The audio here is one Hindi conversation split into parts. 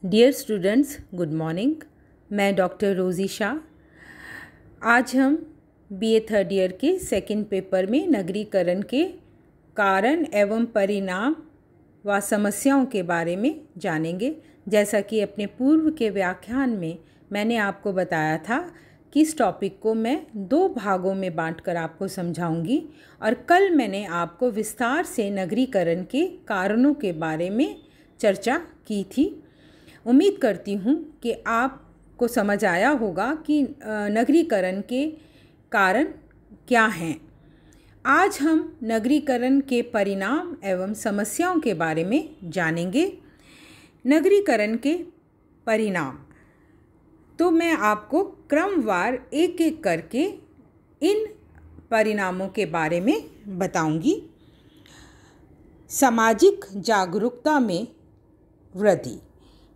Dear students, good morning. मैं डॉक्टर रोज़ी शाह। आज हम बीए थर्ड ईयर के सेकंड पेपर में नगरीकरण के कारण एवं परिणाम व समस्याओं के बारे में जानेंगे। जैसा कि अपने पूर्व के व्याख्यान में मैंने आपको बताया था कि इस टॉपिक को मैं 2 भागों में बांटकर आपको समझाऊंगी और कल मैंने आपको विस्तार से नगरीकरण के कारणों के बारे में चर्चा की थी। उम्मीद करती हूँ कि आपको समझ आया होगा कि नगरीकरण के कारण क्या हैं। आज हम नगरीकरण के परिणाम एवं समस्याओं के बारे में जानेंगे। नगरीकरण के परिणाम तो मैं आपको क्रमवार एक एक करके इन परिणामों के बारे में बताऊंगी। सामाजिक जागरूकता में वृद्धि।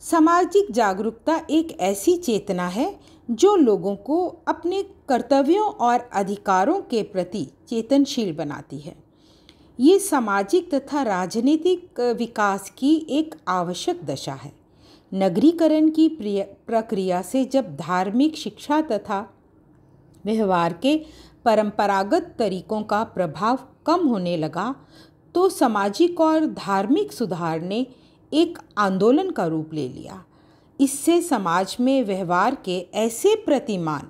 सामाजिक जागरूकता एक ऐसी चेतना है जो लोगों को अपने कर्तव्यों और अधिकारों के प्रति चेतनशील बनाती है। ये सामाजिक तथा राजनीतिक विकास की एक आवश्यक दशा है। नगरीकरण की प्रक्रिया से जब धार्मिक शिक्षा तथा व्यवहार के परंपरागत तरीकों का प्रभाव कम होने लगा तो सामाजिक और धार्मिक सुधार ने एक आंदोलन का रूप ले लिया। इससे समाज में व्यवहार के ऐसे प्रतिमान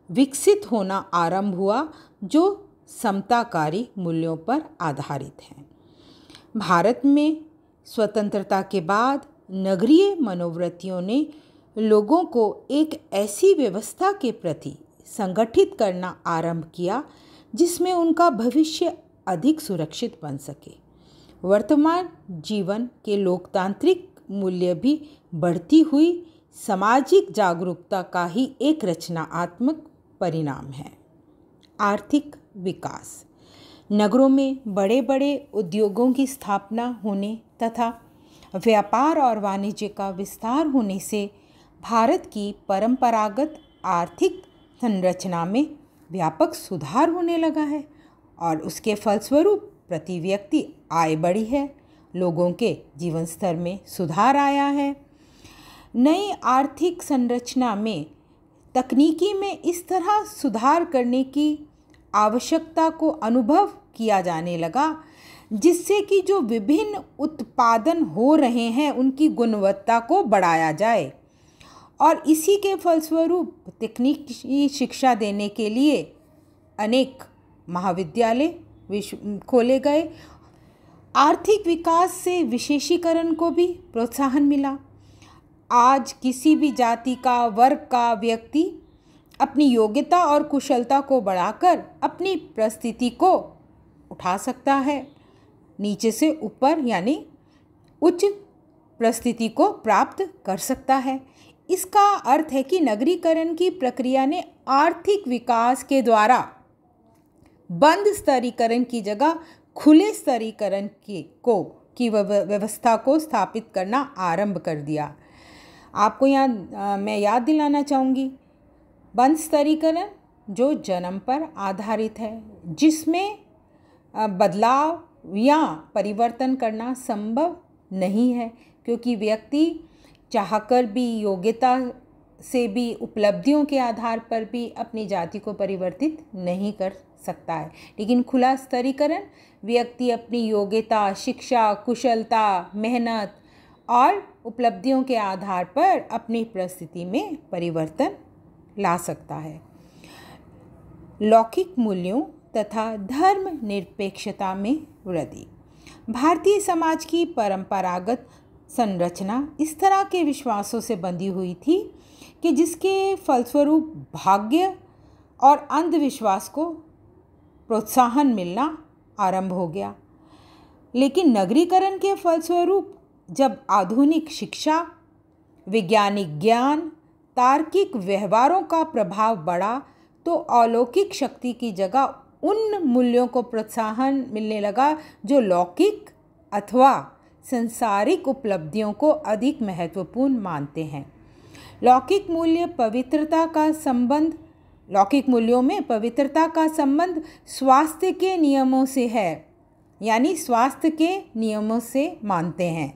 विकसित होना आरंभ हुआ जो समताकारी मूल्यों पर आधारित हैं। भारत में स्वतंत्रता के बाद नगरीय मनोवृत्तियों ने लोगों को एक ऐसी व्यवस्था के प्रति संगठित करना आरंभ किया जिसमें उनका भविष्य अधिक सुरक्षित बन सके। वर्तमान जीवन के लोकतांत्रिक मूल्य भी बढ़ती हुई सामाजिक जागरूकता का ही एक रचनात्मक परिणाम है। आर्थिक विकास। नगरों में बड़े बड़े उद्योगों की स्थापना होने तथा व्यापार और वाणिज्य का विस्तार होने से भारत की परंपरागत आर्थिक संरचना में व्यापक सुधार होने लगा है और उसके फलस्वरूप प्रति व्यक्ति आय बढ़ी है, लोगों के जीवन स्तर में सुधार आया है। नई आर्थिक संरचना में तकनीकी में इस तरह सुधार करने की आवश्यकता को अनुभव किया जाने लगा जिससे कि जो विभिन्न उत्पादन हो रहे हैं उनकी गुणवत्ता को बढ़ाया जाए और इसी के फलस्वरूप तकनीकी शिक्षा देने के लिए अनेक महाविद्यालय खोले गए। आर्थिक विकास से विशेषीकरण को भी प्रोत्साहन मिला। आज किसी भी जाति का, वर्ग का व्यक्ति अपनी योग्यता और कुशलता को बढ़ाकर अपनी परिस्थिति को उठा सकता है, नीचे से ऊपर यानी उच्च परिस्थिति को प्राप्त कर सकता है। इसका अर्थ है कि नगरीकरण की प्रक्रिया ने आर्थिक विकास के द्वारा बंद स्तरीकरण की जगह खुले स्तरीकरण की व्यवस्था को स्थापित करना आरंभ कर दिया। आपको यहाँ मैं याद दिलाना चाहूँगी, बंद स्तरीकरण जो जन्म पर आधारित है, जिसमें बदलाव या परिवर्तन करना संभव नहीं है क्योंकि व्यक्ति चाहकर भी, योग्यता से भी, उपलब्धियों के आधार पर भी अपनी जाति को परिवर्तित नहीं कर सकता है। लेकिन खुला स्तरीकरण व्यक्ति अपनी योग्यता, शिक्षा, कुशलता, मेहनत और उपलब्धियों के आधार पर अपनी परिस्थिति में परिवर्तन ला सकता है। लौकिक मूल्यों तथा धर्म निरपेक्षता में वृद्धि। भारतीय समाज की परंपरागत संरचना इस तरह के विश्वासों से बंधी हुई थी कि जिसके फलस्वरूप भाग्य और अंधविश्वास को प्रोत्साहन मिलना आरंभ हो गया। लेकिन नगरीकरण के फलस्वरूप जब आधुनिक शिक्षा, वैज्ञानिक ज्ञान, तार्किक व्यवहारों का प्रभाव बढ़ा तो अलौकिक शक्ति की जगह उन मूल्यों को प्रोत्साहन मिलने लगा जो लौकिक अथवा सांसारिक उपलब्धियों को अधिक महत्वपूर्ण मानते हैं। लौकिक मूल्यों में पवित्रता का संबंध स्वास्थ्य के नियमों से है, यानी स्वास्थ्य के नियमों से मानते हैं।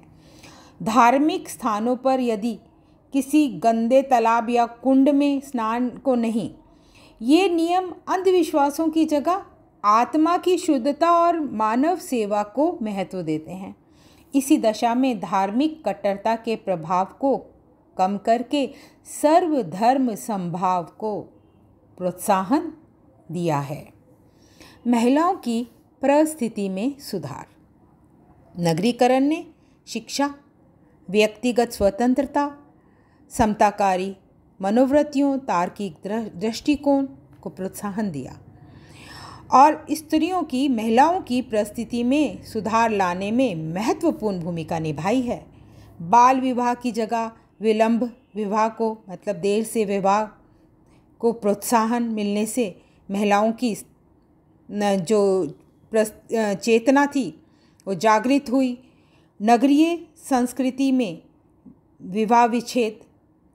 धार्मिक स्थानों पर यदि किसी गंदे तालाब या कुंड में स्नान को नहीं। ये नियम अंधविश्वासों की जगह आत्मा की शुद्धता और मानव सेवा को महत्व देते हैं। इसी दशा में धार्मिक कट्टरता के प्रभाव को कम करके सर्वधर्म समभाव को प्रोत्साहन दिया है। महिलाओं की परिस्थिति में सुधार। नगरीकरण ने शिक्षा, व्यक्तिगत स्वतंत्रता, समताकारी मनोवृत्तियों, तार्किक दृष्टिकोण को प्रोत्साहन दिया और स्त्रियों की, महिलाओं की परिस्थिति में सुधार लाने में महत्वपूर्ण भूमिका निभाई है। बाल विवाह की जगह विलंब विवाह को, मतलब देर से विवाह को प्रोत्साहन मिलने से महिलाओं की जो चेतना थी वो जागृत हुई। नगरीय संस्कृति में विवाह विच्छेद,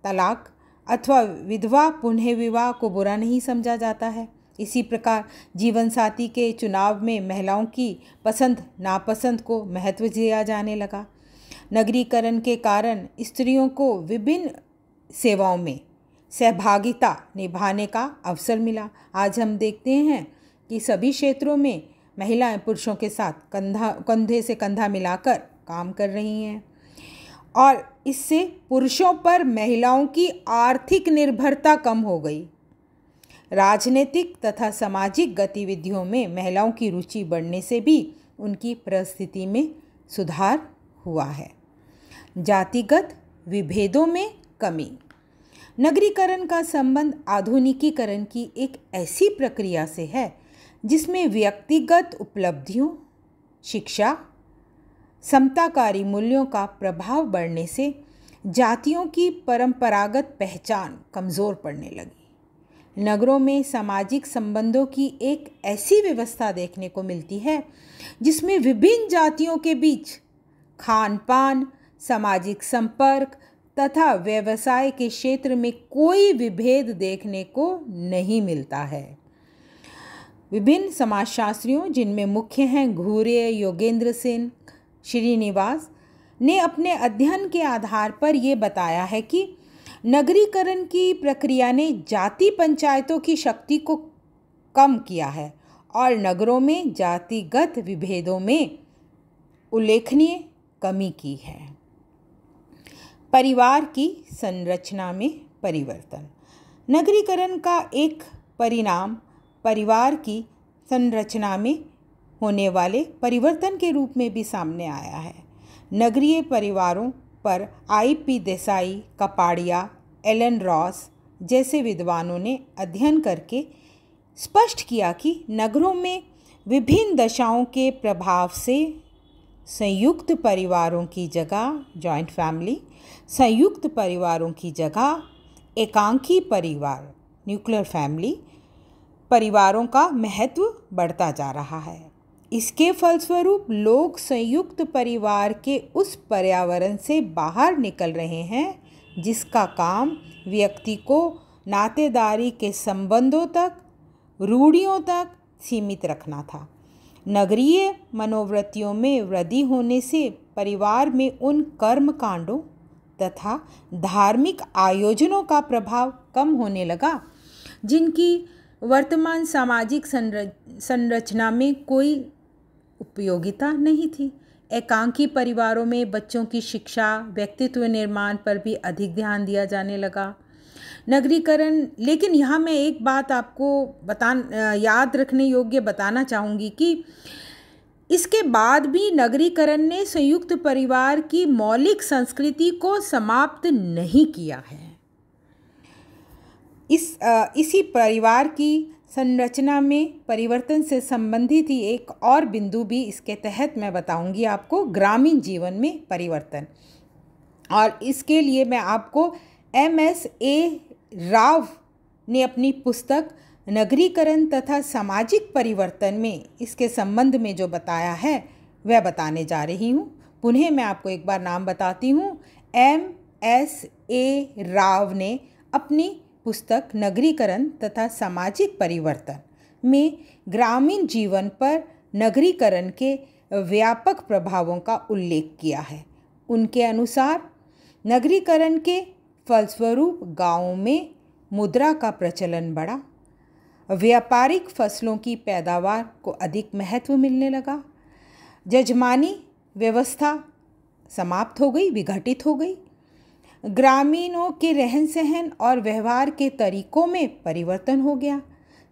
तलाक अथवा विधवा पुनः विवाह को बुरा नहीं समझा जाता है। इसी प्रकार जीवन साथी के चुनाव में महिलाओं की पसंद नापसंद को महत्व दिया जाने लगा। नगरीकरण के कारण स्त्रियों को विभिन्न सेवाओं में सहभागिता निभाने का अवसर मिला। आज हम देखते हैं कि सभी क्षेत्रों में महिलाएं पुरुषों के साथ कंधे से कंधा मिलाकर काम कर रही हैं और इससे पुरुषों पर महिलाओं की आर्थिक निर्भरता कम हो गई। राजनीतिक तथा सामाजिक गतिविधियों में महिलाओं की रुचि बढ़ने से भी उनकी परिस्थिति में सुधार हुआ है। जातिगत विभेदों में कमी। नगरीकरण का संबंध आधुनिकीकरण की एक ऐसी प्रक्रिया से है जिसमें व्यक्तिगत उपलब्धियों, शिक्षा, समताकारी मूल्यों का प्रभाव बढ़ने से जातियों की परंपरागत पहचान कमज़ोर पड़ने लगी। नगरों में सामाजिक संबंधों की एक ऐसी व्यवस्था देखने को मिलती है जिसमें विभिन्न जातियों के बीच खान पान, सामाजिक संपर्क तथा व्यवसाय के क्षेत्र में कोई विभेद देखने को नहीं मिलता है। विभिन्न समाजशास्त्रियों, जिनमें मुख्य हैं घूरे, योगेंद्र सेन, श्रीनिवास, ने अपने अध्ययन के आधार पर ये बताया है कि नगरीकरण की प्रक्रिया ने जाति पंचायतों की शक्ति को कम किया है और नगरों में जातिगत विभेदों में उल्लेखनीय कमी की है। परिवार की संरचना में परिवर्तन। नगरीकरण का एक परिणाम परिवार की संरचना में होने वाले परिवर्तन के रूप में भी सामने आया है। नगरीय परिवारों पर I.P. Desai, Kapadia, Elon Ross जैसे विद्वानों ने अध्ययन करके स्पष्ट किया कि नगरों में विभिन्न दशाओं के प्रभाव से संयुक्त परिवारों की जगह, जॉइंट फैमिली, संयुक्त परिवारों की जगह एकांकी परिवार, न्यूक्लियर फैमिली परिवारों का महत्व बढ़ता जा रहा है। इसके फलस्वरूप लोग संयुक्त परिवार के उस पर्यावरण से बाहर निकल रहे हैं जिसका काम व्यक्ति को नातेदारी के संबंधों तक, रूढ़ियों तक सीमित रखना था। नगरीय मनोवृत्तियों में वृद्धि होने से परिवार में उन कर्म कांडों तथा धार्मिक आयोजनों का प्रभाव कम होने लगा जिनकी वर्तमान सामाजिक संरचना में कोई उपयोगिता नहीं थी। एकांकी परिवारों में बच्चों की शिक्षा, व्यक्तित्व निर्माण पर भी अधिक ध्यान दिया जाने लगा। नगरीकरण, लेकिन यहाँ मैं एक बात आपको याद रखने योग्य बताना चाहूँगी कि इसके बाद भी नगरीकरण ने संयुक्त परिवार की मौलिक संस्कृति को समाप्त नहीं किया है। इसी परिवार की संरचना में परिवर्तन से संबंधित ही एक और बिंदु भी इसके तहत मैं बताऊंगी आपको, ग्रामीण जीवन में परिवर्तन। और इसके लिए मैं आपको MS.A. राव ने अपनी पुस्तक नगरीकरण तथा सामाजिक परिवर्तन में इसके संबंध में जो बताया है वह बताने जा रही हूँ। पुनः मैं आपको एक बार नाम बताती हूँ। MS.A. राव ने अपनी पुस्तक नगरीकरण तथा सामाजिक परिवर्तन में ग्रामीण जीवन पर नगरीकरण के व्यापक प्रभावों का उल्लेख किया है। उनके अनुसार नगरीकरण के फलस्वरूप गांवों में मुद्रा का प्रचलन बढ़ा, व्यापारिक फसलों की पैदावार को अधिक महत्व मिलने लगा, जजमानी व्यवस्था समाप्त हो गई, विघटित हो गई, ग्रामीणों के रहन सहन और व्यवहार के तरीकों में परिवर्तन हो गया,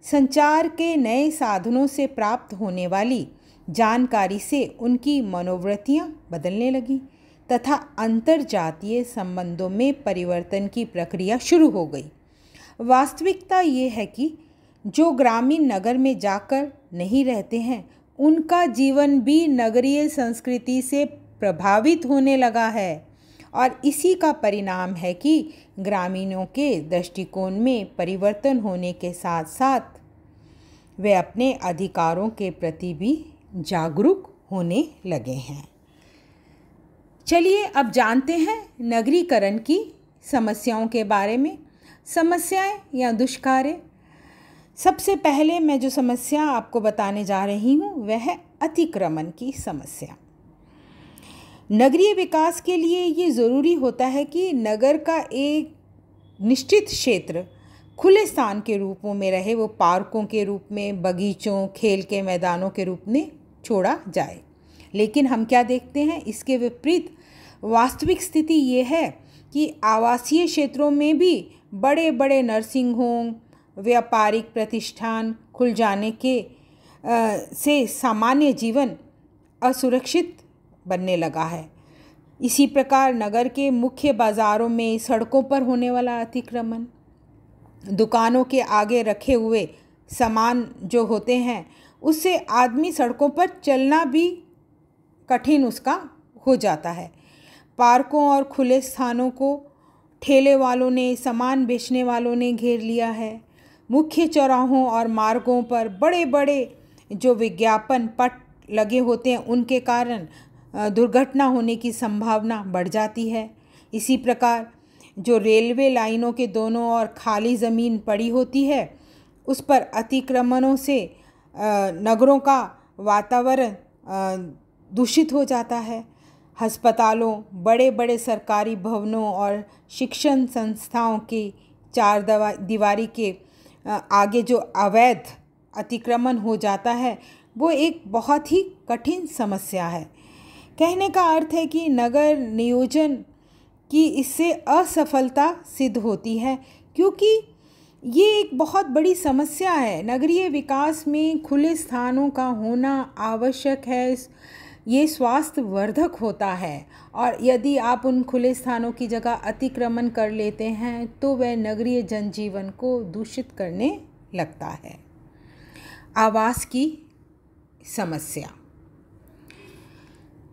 संचार के नए साधनों से प्राप्त होने वाली जानकारी से उनकी मनोवृत्तियां बदलने लगीं तथा अंतरजातीय संबंधों में परिवर्तन की प्रक्रिया शुरू हो गई। वास्तविकता ये है कि जो ग्रामीण नगर में जाकर नहीं रहते हैं, उनका जीवन भी नगरीय संस्कृति से प्रभावित होने लगा है और इसी का परिणाम है कि ग्रामीणों के दृष्टिकोण में परिवर्तन होने के साथ साथ वे अपने अधिकारों के प्रति भी जागरूक होने लगे हैं। चलिए अब जानते हैं नगरीकरण की समस्याओं के बारे में। समस्याएं या दुष्कार्य। सबसे पहले मैं जो समस्या आपको बताने जा रही हूँ वह है अतिक्रमण की समस्या। नगरीय विकास के लिए ये ज़रूरी होता है कि नगर का एक निश्चित क्षेत्र खुले स्थान के रूपों में रहे, वो पार्कों के रूप में, बगीचों, खेल के मैदानों के रूप में छोड़ा जाए। लेकिन हम क्या देखते हैं, इसके विपरीत वास्तविक स्थिति ये है कि आवासीय क्षेत्रों में भी बड़े बड़े नर्सिंग होम, व्यापारिक प्रतिष्ठान खुल जाने के से सामान्य जीवन असुरक्षित बनने लगा है। इसी प्रकार नगर के मुख्य बाज़ारों में सड़कों पर होने वाला अतिक्रमण, दुकानों के आगे रखे हुए सामान जो होते हैं, उससे आदमी सड़कों पर चलना भी कठिन उसका हो जाता है। पार्कों और खुले स्थानों को ठेले वालों ने, सामान बेचने वालों ने घेर लिया है। मुख्य चौराहों और मार्गों पर बड़े बड़े जो विज्ञापन पट लगे होते हैं, उनके कारण दुर्घटना होने की संभावना बढ़ जाती है। इसी प्रकार जो रेलवे लाइनों के दोनों ओर खाली ज़मीन पड़ी होती है, उस पर अतिक्रमणों से नगरों का वातावरण दूषित हो जाता है। अस्पतालों, बड़े बड़े सरकारी भवनों और शिक्षण संस्थाओं की चार दीवारी के आगे जो अवैध अतिक्रमण हो जाता है, वो एक बहुत ही कठिन समस्या है। कहने का अर्थ है कि नगर नियोजन की इससे असफलता सिद्ध होती है, क्योंकि ये एक बहुत बड़ी समस्या है। नगरीय विकास में खुले स्थानों का होना आवश्यक है, ये स्वास्थ्य वर्धक होता है, और यदि आप उन खुले स्थानों की जगह अतिक्रमण कर लेते हैं तो वह नगरीय जनजीवन को दूषित करने लगता है। आवास की समस्या।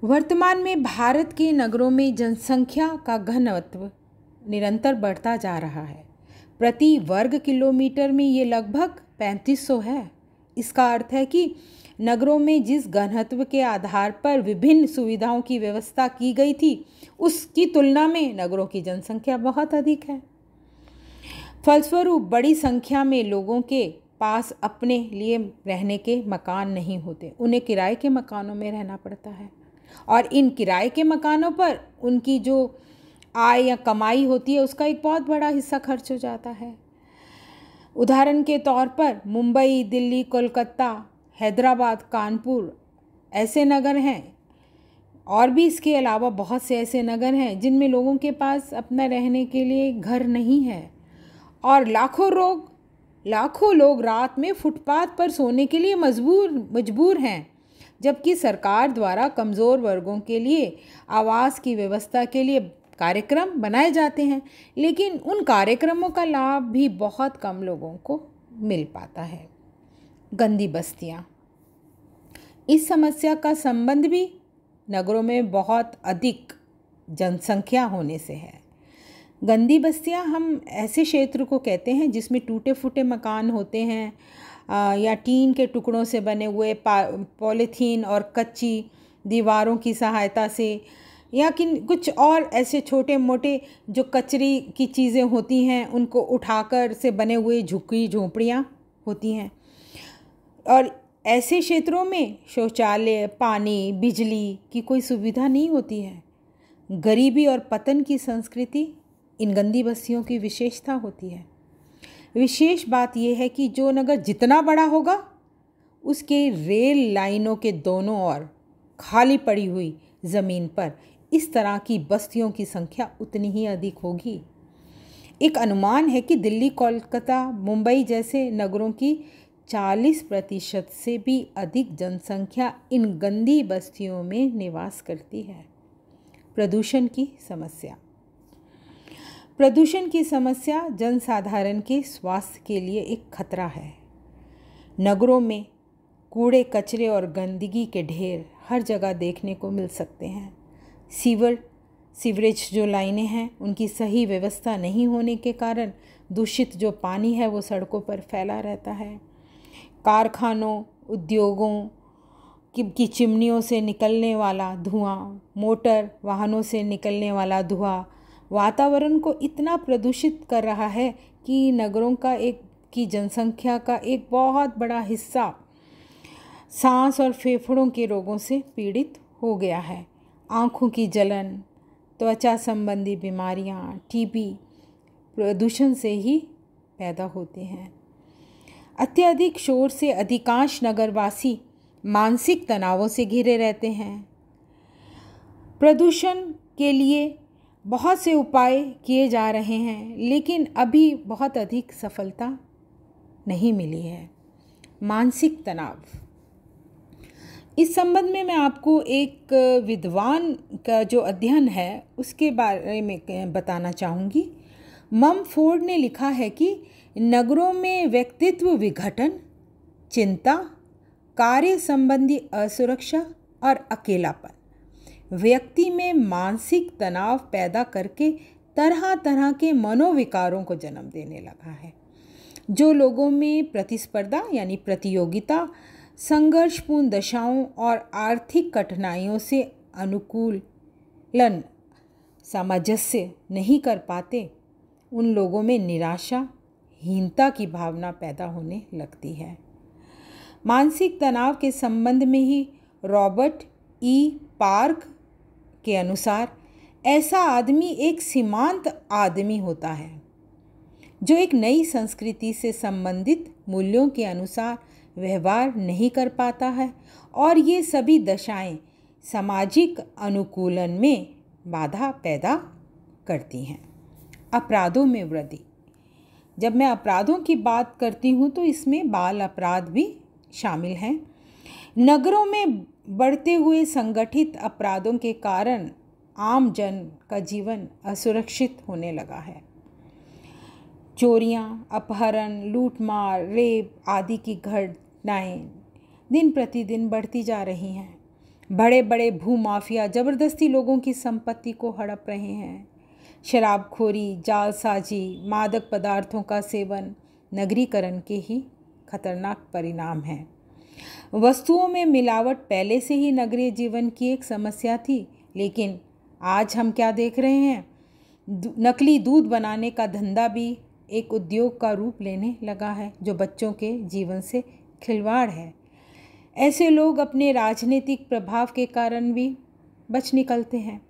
वर्तमान में भारत के नगरों में जनसंख्या का घनत्व निरंतर बढ़ता जा रहा है। प्रति वर्ग किलोमीटर में ये लगभग 3500 है। इसका अर्थ है कि नगरों में जिस घनत्व के आधार पर विभिन्न सुविधाओं की व्यवस्था की गई थी, उसकी तुलना में नगरों की जनसंख्या बहुत अधिक है। फलस्वरूप बड़ी संख्या में लोगों के पास अपने लिए रहने के मकान नहीं होते, उन्हें किराए के मकानों में रहना पड़ता है, और इन किराए के मकानों पर उनकी जो आय या कमाई होती है, उसका एक बहुत बड़ा हिस्सा खर्च हो जाता है। उदाहरण के तौर पर मुंबई, दिल्ली, कोलकाता, हैदराबाद, कानपुर ऐसे नगर हैं, और भी इसके अलावा बहुत से ऐसे नगर हैं जिनमें लोगों के पास अपना रहने के लिए घर नहीं है, और लाखों लोग रात में फुटपाथ पर सोने के लिए मजबूर हैं, जबकि सरकार द्वारा कमज़ोर वर्गों के लिए आवास की व्यवस्था के लिए कार्यक्रम बनाए जाते हैं, लेकिन उन कार्यक्रमों का लाभ भी बहुत कम लोगों को मिल पाता है। गंदी बस्तियाँ। इस समस्या का संबंध भी नगरों में बहुत अधिक जनसंख्या होने से है। गंदी बस्तियाँ हम ऐसे क्षेत्र को कहते हैं जिसमें टूटे फूटे मकान होते हैं, या टीन के टुकड़ों से बने हुए, पॉलीथीन और कच्ची दीवारों की सहायता से, या कि कुछ और ऐसे छोटे मोटे जो कचरी की चीज़ें होती हैं उनको उठाकर से बने हुए झुग्गी झोंपड़ियाँ होती हैं। और ऐसे क्षेत्रों में शौचालय, पानी, बिजली की कोई सुविधा नहीं होती है। गरीबी और पतन की संस्कृति इन गंदी बस्तियों की विशेषता होती है। विशेष बात यह है कि जो नगर जितना बड़ा होगा उसके रेल लाइनों के दोनों ओर खाली पड़ी हुई ज़मीन पर इस तरह की बस्तियों की संख्या उतनी ही अधिक होगी। एक अनुमान है कि दिल्ली, कोलकाता, मुंबई जैसे नगरों की 40% से भी अधिक जनसंख्या इन गंदी बस्तियों में निवास करती है। प्रदूषण की समस्या। प्रदूषण की समस्या जनसाधारण के स्वास्थ्य के लिए एक खतरा है। नगरों में कूड़े, कचरे और गंदगी के ढेर हर जगह देखने को मिल सकते हैं। सीवरेज जो लाइनें हैं उनकी सही व्यवस्था नहीं होने के कारण दूषित जो पानी है वो सड़कों पर फैला रहता है। कारखानों, उद्योगों की चिमनियों से निकलने वाला धुआं, मोटर वाहनों से निकलने वाला धुआं वातावरण को इतना प्रदूषित कर रहा है कि नगरों की जनसंख्या का एक बहुत बड़ा हिस्सा सांस और फेफड़ों के रोगों से पीड़ित हो गया है। आँखों की जलन, त्वचा संबंधी बीमारियां, टीबी प्रदूषण से ही पैदा होते हैं। अत्यधिक शोर से अधिकांश नगरवासी मानसिक तनावों से घिरे रहते हैं। प्रदूषण के लिए बहुत से उपाय किए जा रहे हैं, लेकिन अभी बहुत अधिक सफलता नहीं मिली है। मानसिक तनाव, इस संबंध में मैं आपको एक विद्वान का जो अध्ययन है उसके बारे में बताना चाहूँगी। ममफोर्ड ने लिखा है कि नगरों में व्यक्तित्व विघटन, चिंता, कार्य संबंधी असुरक्षा और अकेलापन व्यक्ति में मानसिक तनाव पैदा करके तरह तरह के मनोविकारों को जन्म देने लगा है, जो लोगों में प्रतिस्पर्धा यानी प्रतियोगिता, संघर्षपूर्ण दशाओं और आर्थिक कठिनाइयों से अनुकूलन सामंजस्य नहीं कर पाते, उन लोगों में निराशा, हीनता की भावना पैदा होने लगती है। मानसिक तनाव के संबंध में ही रॉबर्ट ई पार्क के अनुसार ऐसा आदमी एक सीमांत आदमी होता है जो एक नई संस्कृति से संबंधित मूल्यों के अनुसार व्यवहार नहीं कर पाता है, और ये सभी दशाएं सामाजिक अनुकूलन में बाधा पैदा करती हैं। अपराधों में वृद्धि। जब मैं अपराधों की बात करती हूँ तो इसमें बाल अपराध भी शामिल हैं। नगरों में बढ़ते हुए संगठित अपराधों के कारण आम जन का जीवन असुरक्षित होने लगा है। चोरियां, अपहरण, लूटमार, रेप आदि की घटनाएं दिन प्रतिदिन बढ़ती जा रही हैं। बड़े बड़े भूमाफिया ज़बरदस्ती लोगों की संपत्ति को हड़प रहे हैं। शराबखोरी, जालसाजी, मादक पदार्थों का सेवन नगरीकरण के ही खतरनाक परिणाम हैं। वस्तुओं में मिलावट पहले से ही नगरीय जीवन की एक समस्या थी, लेकिन आज हम क्या देख रहे हैं? नकली दूध बनाने का धंधा भी एक उद्योग का रूप लेने लगा है, जो बच्चों के जीवन से खिलवाड़ है। ऐसे लोग अपने राजनीतिक प्रभाव के कारण भी बच निकलते हैं।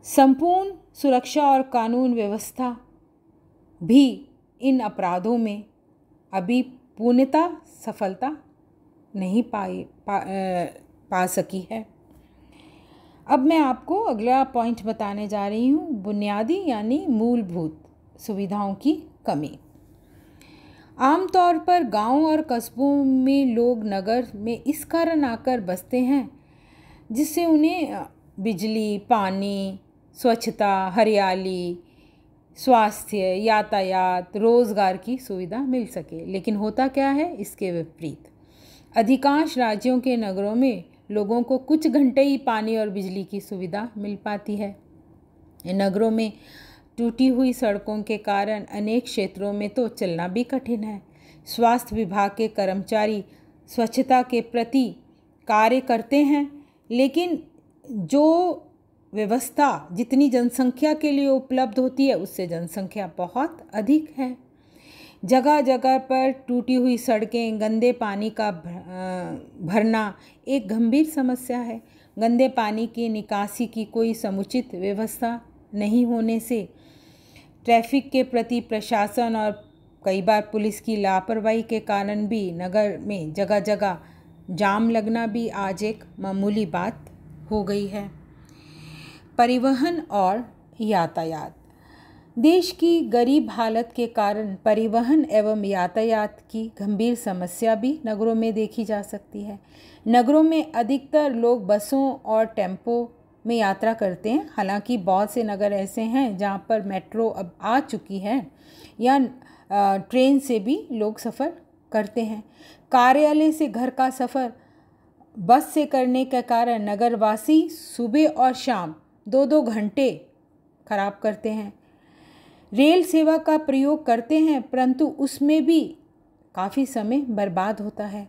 संपूर्ण सुरक्षा और कानून व्यवस्था भी इन अपराधों में अभी पूर्णतः सफलता नहीं पा सकी है। अब मैं आपको अगला पॉइंट बताने जा रही हूँ, बुनियादी यानी मूलभूत सुविधाओं की कमी। आमतौर पर गांव और कस्बों में लोग नगर में इस कारण आकर बसते हैं जिससे उन्हें बिजली, पानी, स्वच्छता, हरियाली, स्वास्थ्य, यातायात, रोज़गार की सुविधा मिल सके। लेकिन होता क्या है? इसके विपरीत अधिकांश राज्यों के नगरों में लोगों को कुछ घंटे ही पानी और बिजली की सुविधा मिल पाती है। नगरों में टूटी हुई सड़कों के कारण अनेक क्षेत्रों में तो चलना भी कठिन है। स्वास्थ्य विभाग के कर्मचारी स्वच्छता के प्रति कार्य करते हैं, लेकिन जो व्यवस्था जितनी जनसंख्या के लिए उपलब्ध होती है उससे जनसंख्या बहुत अधिक है। जगह जगह पर टूटी हुई सड़कें, गंदे पानी का भरना एक गंभीर समस्या है। गंदे पानी की निकासी की कोई समुचित व्यवस्था नहीं होने से ट्रैफिक के प्रति प्रशासन और कई बार पुलिस की लापरवाही के कारण भी नगर में जगह जगह जाम लगना भी आज एक मामूली बात हो गई है। परिवहन और यातायात। देश की गरीब हालत के कारण परिवहन एवं यातायात की गंभीर समस्या भी नगरों में देखी जा सकती है। नगरों में अधिकतर लोग बसों और टेम्पो में यात्रा करते हैं। हालांकि बहुत से नगर ऐसे हैं जहां पर मेट्रो अब आ चुकी है या ट्रेन से भी लोग सफ़र करते हैं। कार्यालय से घर का सफ़र बस से करने के कारण नगरवासी सुबह और शाम 2-2 घंटे खराब करते हैं। रेल सेवा का प्रयोग करते हैं परंतु उसमें भी काफ़ी समय बर्बाद होता है।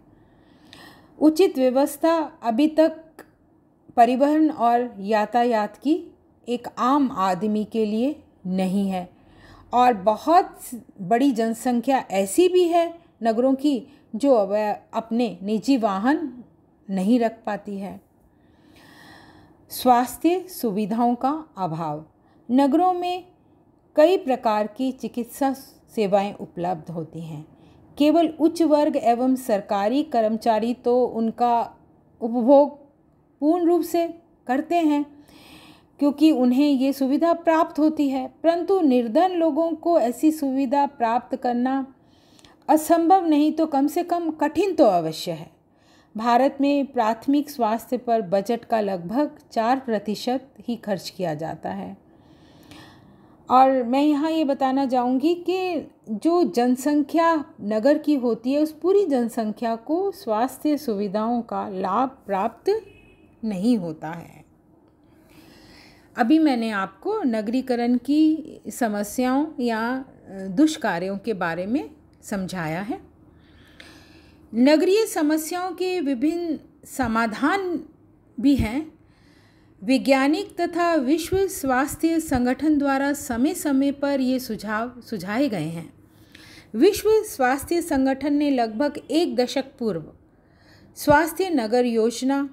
उचित व्यवस्था अभी तक परिवहन और यातायात की एक आम आदमी के लिए नहीं है और बहुत बड़ी जनसंख्या ऐसी भी है नगरों की जो अपने निजी वाहन नहीं रख पाती है। स्वास्थ्य सुविधाओं का अभाव। नगरों में कई प्रकार की चिकित्सा सेवाएं उपलब्ध होती हैं। केवल उच्च वर्ग एवं सरकारी कर्मचारी तो उनका उपभोग पूर्ण रूप से करते हैं क्योंकि उन्हें ये सुविधा प्राप्त होती है, परंतु निर्धन लोगों को ऐसी सुविधा प्राप्त करना असंभव नहीं तो कम से कम कठिन तो अवश्य है। भारत में प्राथमिक स्वास्थ्य पर बजट का लगभग 4% ही खर्च किया जाता है। और मैं यहाँ ये बताना चाहूँगी कि जो जनसंख्या नगर की होती है उस पूरी जनसंख्या को स्वास्थ्य सुविधाओं का लाभ प्राप्त नहीं होता है। अभी मैंने आपको नगरीकरण की समस्याओं या दुष्कार्यों के बारे में समझाया है। नगरीय समस्याओं के विभिन्न समाधान भी हैं। वैज्ञानिक तथा विश्व स्वास्थ्य संगठन द्वारा समय समय पर ये सुझाव सुझाए गए हैं। विश्व स्वास्थ्य संगठन ने लगभग 1 दशक पूर्व स्वास्थ्य नगर योजना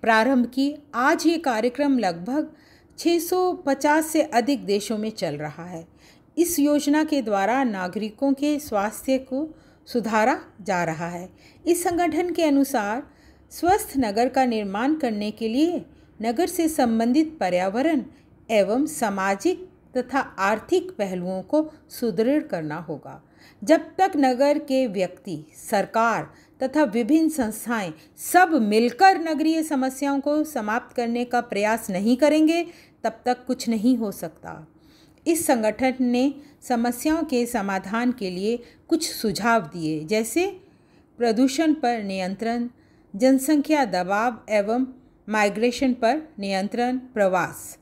प्रारंभ की। आज ये कार्यक्रम लगभग 650 से अधिक देशों में चल रहा है। इस योजना के द्वारा नागरिकों के स्वास्थ्य को सुधारा जा रहा है। इस संगठन के अनुसार स्वस्थ नगर का निर्माण करने के लिए नगर से संबंधित पर्यावरण एवं सामाजिक तथा आर्थिक पहलुओं को सुदृढ़ करना होगा। जब तक नगर के व्यक्ति, सरकार तथा विभिन्न संस्थाएं सब मिलकर नगरीय समस्याओं को समाप्त करने का प्रयास नहीं करेंगे तब तक कुछ नहीं हो सकता। इस संगठन ने समस्याओं के समाधान के लिए कुछ सुझाव दिए, जैसे प्रदूषण पर नियंत्रण, जनसंख्या दबाव एवं माइग्रेशन पर नियंत्रण, प्रवास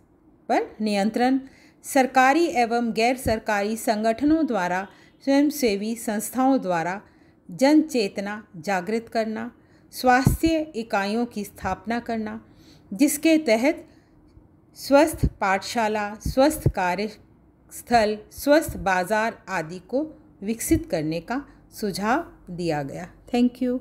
पर नियंत्रण, सरकारी एवं गैर सरकारी संगठनों द्वारा, स्वयंसेवी संस्थाओं द्वारा जन चेतना जागृत करना, स्वास्थ्य इकाइयों की स्थापना करना जिसके तहत स्वस्थ पाठशाला, स्वस्थ कार्यस्थल, स्वस्थ बाजार आदि को विकसित करने का सुझाव दिया गया। Thank you.